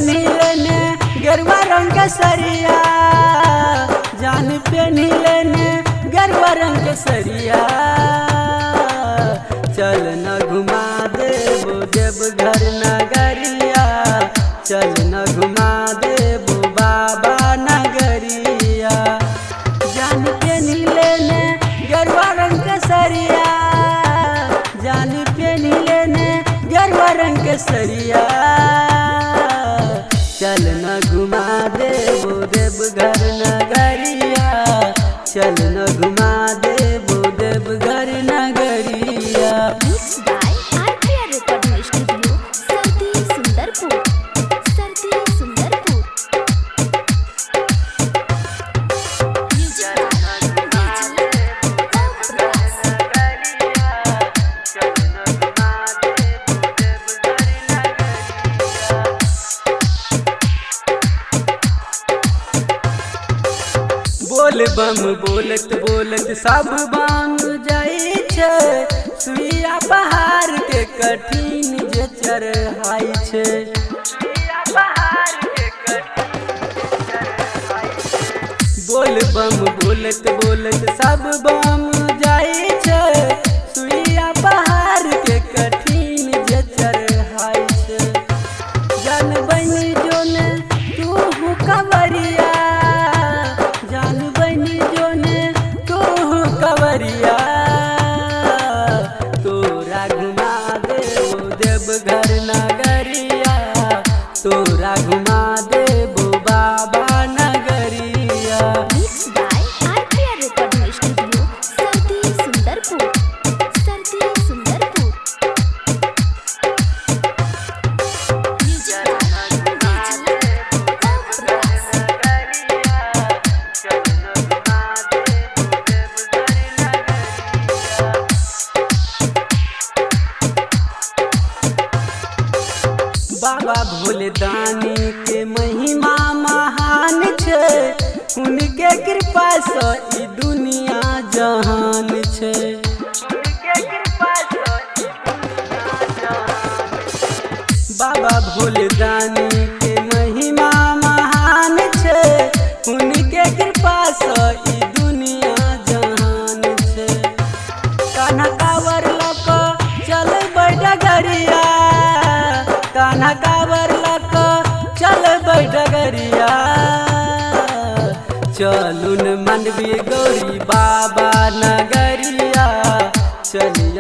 पेनिले गेरुआ रंग के सरिया, जान पेनिले गेरुआ रंग के सरिया। चल न घुमा देबो देवघर नगरिया, चल न घुमा देबो बाबा नगरिया। जान पेनिले गेरुआ रंग के सरिया, जान पेनिले गेरुआ रंग के सरिया। चल न घुमा देबो देवघर नगरिया, चल न घुमा देबो देवघर नगरिया। Mixed by RPR Recording Studio, सर्दी सुंदरपुर, सर्दी सुंदरपुर। Music by DJ बोल बम बोलत बोलत सब बम जाई छे, सुइया पहाड़ के कठिन जे चढ़ाई छे। बोल बम बोलत बोलत सब बम जाई छे, सुइया पहाड़ के कठिन जे चढ़ाई छे। जन बनी जोने तू कवरिया, जान बनी जोने तू कवरिया। तोरा घुमा देबो देवघर नगरिया, तोरा घुमा देबो बाबा नगरिया। Mixed by RPR Recording Studio, सर्दी सुंदरपुर, सर्दी सुंदरपुर। Music बाबा भोले दानी के महिमा महान छे, उनके कृपा से ई दुनिया जहान छे। बाबा भोले दानी के महिमा महान छे, उनके कृपा से ई दुनिया जहान छे। कान्हा कावर लक चल डगरिया, कान्हा कावर लक चल डगरिया। चलुन मनवी गौरी बाबा नगरिया, चली